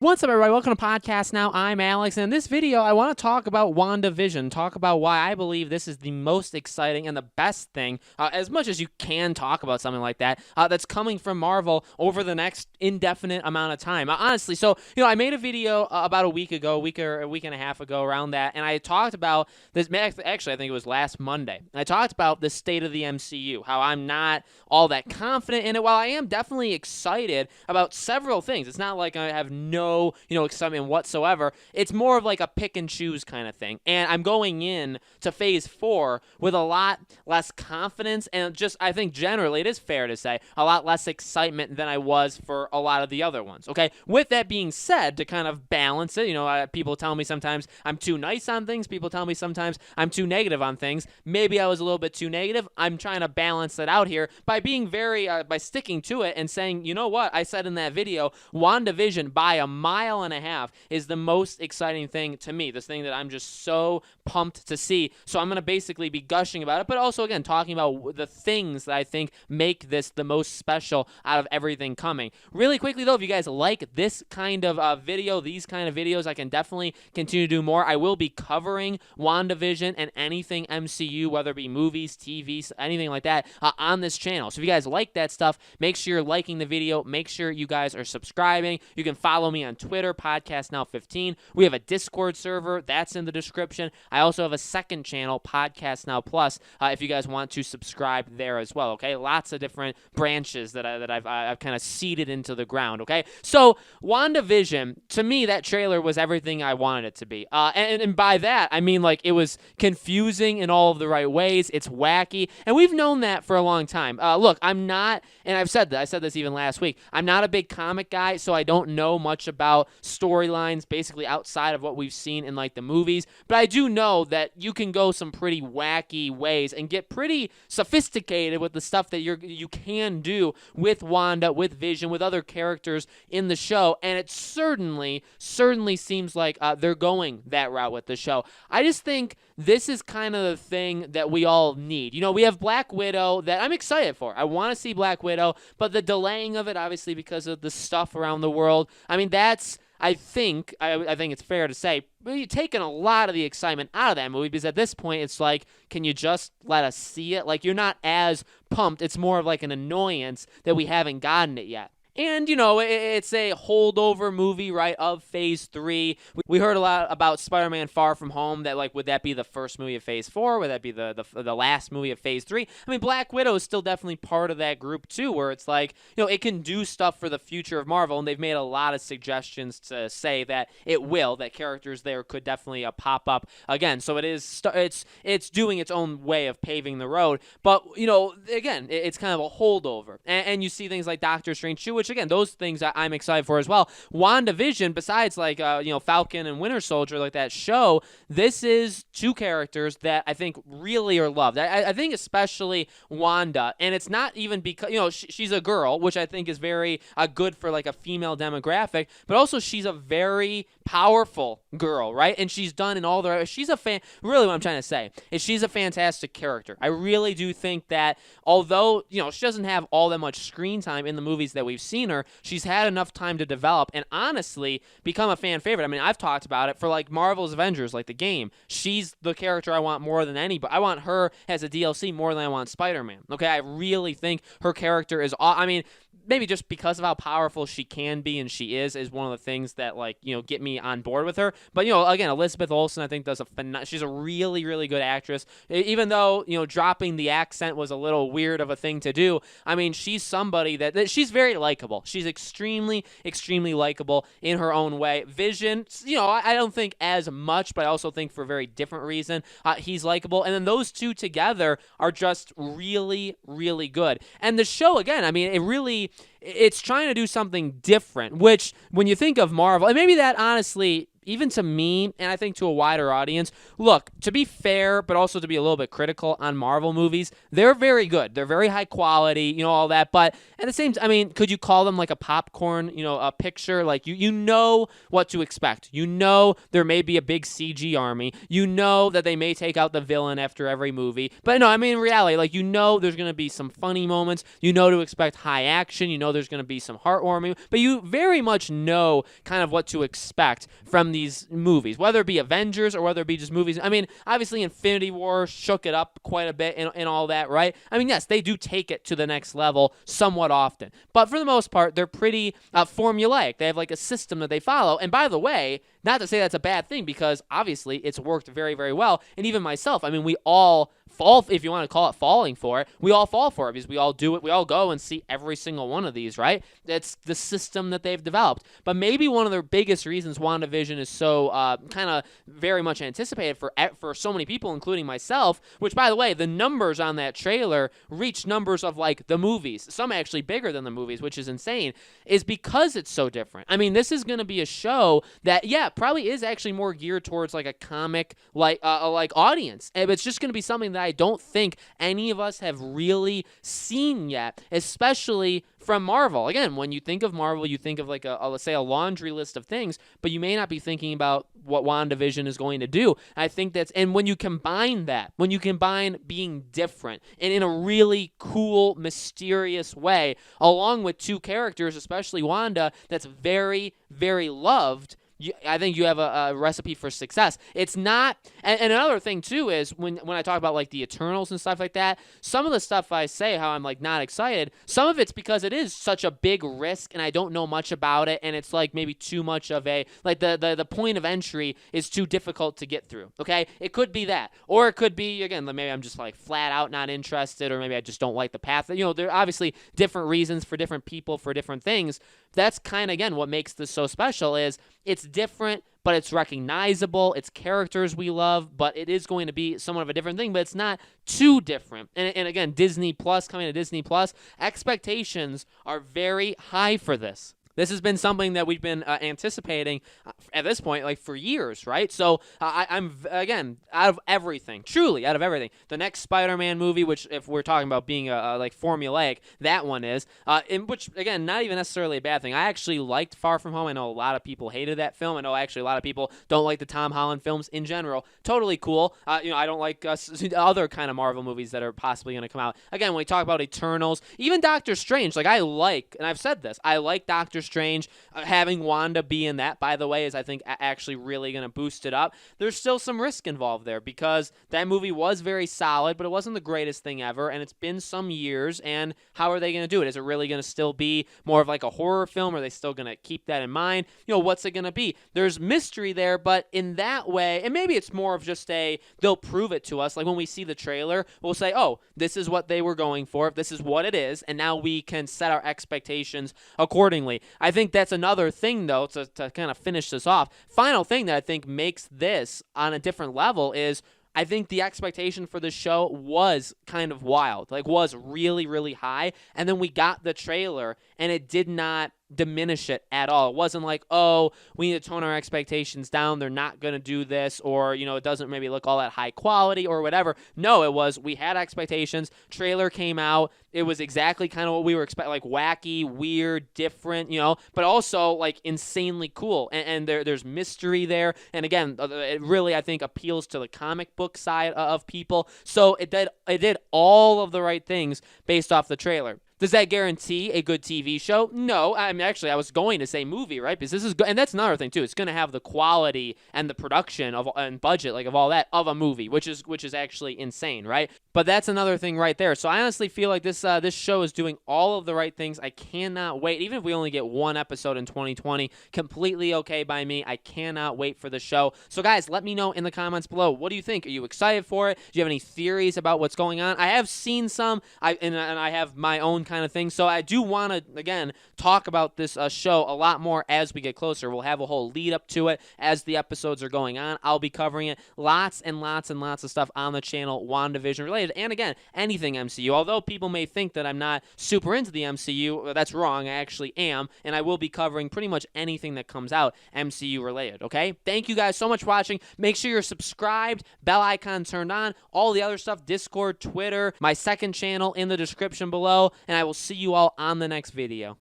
What's up, everybody? Welcome to Podcast Now. I'm Alex, and in this video, I want to talk about WandaVision, talk about why I believe this is the most exciting and the best thing, as much as you can talk about something like that, that's coming from Marvel over the next indefinite amount of time. Honestly, so, I made a video about a week ago, a week and a half ago, around that, and I talked about this, actually, I think it was last Monday, I talked about the state of the MCU, how I'm not all that confident in it, while I am definitely excited about several things. It's not like I have no excitement whatsoever. It's more of like a pick and choose kind of thing. And I'm going in to phase 4 with a lot less confidence and just, I think generally, it is fair to say, a lot less excitement than I was for a lot of the other ones. Okay. With that being said, to kind of balance it, people tell me sometimes I'm too nice on things. People tell me sometimes I'm too negative on things. Maybe I was a little bit too negative. I'm trying to balance that out here by being by sticking to it and saying, you know what? I said in that video, WandaVision by a mile and a half is the most exciting thing to me, this thing that I'm just so pumped to see. So I'm going to basically be gushing about it, but also, again, talking about the things that I think make this the most special out of everything coming. Really quickly, though, if you guys like this kind of video, these kind of videos, I can definitely continue to do more. I will be covering WandaVision and anything MCU, whether it be movies, TV, anything like that, on this channel. So if you guys like that stuff, make sure you're liking the video. Make sure you guys are subscribing. You can follow me on Twitter, Podcast Now 15. We have a Discord server. That's in the description. I also have a second channel, Podcast Now Plus, if you guys want to subscribe there as well, okay? Lots of different branches that I've kind of seeded into the ground, okay? So, WandaVision, to me, that trailer was everything I wanted it to be. And by that, I mean, like, it was confusing in all of the right ways. It's wacky. And we've known that for a long time. Look, I'm not, and I said this even last week, I'm not a big comic guy, so I don't know much about storylines basically outside of what we've seen in like the movies, but I do know that you can go some pretty wacky ways and get pretty sophisticated with the stuff that you can do with Wanda, with Vision, with other characters in the show, and it certainly seems like they're going that route with the show. I just think this is kind of the thing that we all need. We have Black Widow that I'm excited for. I want to see Black Widow, but the delaying of it, obviously, because of the stuff around the world, I mean, I think it's fair to say, you're taking a lot of the excitement out of that movie, because at this point, it's like, can you just let us see it? Like, you're not as pumped. It's more of like an annoyance that we haven't gotten it yet. And, it's a holdover movie, right, of Phase 3. We heard a lot about Spider-Man Far From Home, that, like, would that be the first movie of Phase 4? Would that be the last movie of Phase 3? I mean, Black Widow is still definitely part of that group, too, where it's like, it can do stuff for the future of Marvel, and they've made a lot of suggestions to say that it will, that characters there could definitely pop up again. So it's doing its own way of paving the road. But, again, it's kind of a holdover. And you see things like Doctor Strange 2, which, again, those things I'm excited for as well. WandaVision, besides like Falcon and Winter Soldier, like that show, this is two characters that I think really are loved. I think especially Wanda, and it's not even because she's a girl, which I think is very good for like a female demographic, but also she's a very powerful girl, right? And she's done in all the really what I'm trying to say is she's a fantastic character. I really do think that although she doesn't have all that much screen time in the movies that we've seen her, she's had enough time to develop and honestly become a fan favorite. I mean, I've talked about it for like Marvel's Avengers, like the game. She's the character I want more than anybody. I want her as a DLC more than I want Spider-Man. Okay, I really think her character is, I mean, maybe just because of how powerful she can be and she is one of the things that get me on board with her. But again, Elizabeth Olsen, I think she's a really, really good actress. Even though dropping the accent was a little weird of a thing to do, I mean, she's somebody that she's very likable. She's extremely, extremely likable in her own way. Vision, I don't think as much, but I also think for a very different reason, he's likable. And then those two together are just really, really good. And the show, again, I mean, it's trying to do something different, which when you think of Marvel, and maybe that honestly even to me, and I think to a wider audience, look, to be fair, but also to be a little bit critical on Marvel movies, they're very good. They're very high quality, all that. But at the same time, I mean, could you call them like a popcorn, a picture? Like you know what to expect. You know there may be a big CG army. You know that they may take out the villain after every movie. But no, I mean, in reality, like, there's going to be some funny moments. You know to expect high action. You know there's going to be some heartwarming. But you very much know kind of what to expect from these movies, whether it be Avengers or whether it be just movies. I mean, obviously Infinity War shook it up quite a bit and all that, right? I mean, yes, they do take it to the next level somewhat often. But for the most part, they're pretty formulaic. They have like a system that they follow. And by the way, not to say that's a bad thing, because obviously it's worked very, very well. And even myself, I mean, we all fall, if you want to call it falling for it, we all fall for it because we all do it. We all go and see every single one of these, right? It's the system that they've developed. But maybe one of the biggest reasons WandaVision is so kind of very much anticipated for so many people, including myself, which, by the way, the numbers on that trailer reach numbers of like the movies, some actually bigger than the movies, which is insane, is because it's so different. I mean, this is going to be a show that, yeah, probably is actually more geared towards like a comic like audience. It's just going to be something that I don't think any of us have really seen yet, especially from Marvel. Again, when you think of Marvel, you think of like let's say a laundry list of things, but you may not be thinking about what WandaVision is going to do. I think and when you combine being different and in a really cool, mysterious way, along with two characters, especially Wanda, that's very, very loved, I think you have a recipe for success. It's not, and another thing too is when I talk about like the Eternals and stuff like that, some of the stuff I say how I'm like not excited, some of it's because it is such a big risk and I don't know much about it, and it's like maybe too much of a, like the point of entry is too difficult to get through, okay? It could be that, or it could be, again, maybe I'm just like flat out not interested, or maybe I just don't like the path. There are obviously different reasons for different people for different things. That's kind of, again, what makes this so special is it's different, but it's recognizable. It's characters we love, but it is going to be somewhat of a different thing, but it's not too different. And again, Disney Plus, coming to Disney Plus, expectations are very high for this. This has been something that we've been anticipating at this point, like for years, right? So I'm, again, out of everything, truly out of everything. The next Spider-Man movie, which if we're talking about being like formulaic, that one is, in which, again, not even necessarily a bad thing. I actually liked Far From Home. I know a lot of people hated that film. I know actually a lot of people don't like the Tom Holland films in general. Totally cool. I don't like other kind of Marvel movies that are possibly going to come out. Again, when we talk about Eternals, even Doctor Strange, like and I've said this, I like Doctor Strange. Having Wanda be in that, by the way, is I think actually really going to boost it up. There's still some risk involved there because that movie was very solid, but it wasn't the greatest thing ever, and it's been some years, and how are they going to do it? Is it really going to still be more of like a horror film? Are they still going to keep that in mind? What's it going to be? There's mystery there, but in that way, and maybe it's more of just they'll prove it to us. Like when we see the trailer, we'll say, oh, this is what they were going for. This is what it is, and now we can set our expectations accordingly. I think that's another thing, though, to kind of finish this off. Final thing that I think makes this on a different level is I think the expectation for the show was kind of wild, like was really, really high. And then we got the trailer and it did not diminish it at all. It wasn't like, oh, we need to tone our expectations down. They're not going to do this, or, it doesn't maybe look all that high quality or whatever. No, it was, we had expectations. Trailer came out. It was exactly kind of what we were expecting, like wacky, weird, different, but also like insanely cool. And there's mystery there. And again, it really, I think, appeals to the comic book side of people. So it did all of the right things based off the trailer. Does that guarantee a good TV show? No. I mean, actually, I was going to say movie, right? Because this is good, and that's another thing too. It's going to have the quality and the production and budget, like of all that, of a movie, which is actually insane, right? But that's another thing right there. So I honestly feel like this show is doing all of the right things. I cannot wait. Even if we only get one episode in 2020, completely okay by me. I cannot wait for the show. So guys, let me know in the comments below. What do you think? Are you excited for it? Do you have any theories about what's going on? I have seen some. And I have my own kind of thing. So I do want to, again, talk about this show a lot more as we get closer. We'll have a whole lead up to it as the episodes are going on. I'll be covering it. Lots and lots and lots of stuff on the channel, WandaVision related. related, and again, anything MCU. Although people may think that I'm not super into the MCU, that's wrong. I actually am, and I will be covering pretty much anything that comes out MCU related, okay? Thank you guys so much for watching. Make sure you're subscribed, bell icon turned on, all the other stuff, Discord, Twitter, my second channel in the description below, and I will see you all on the next video.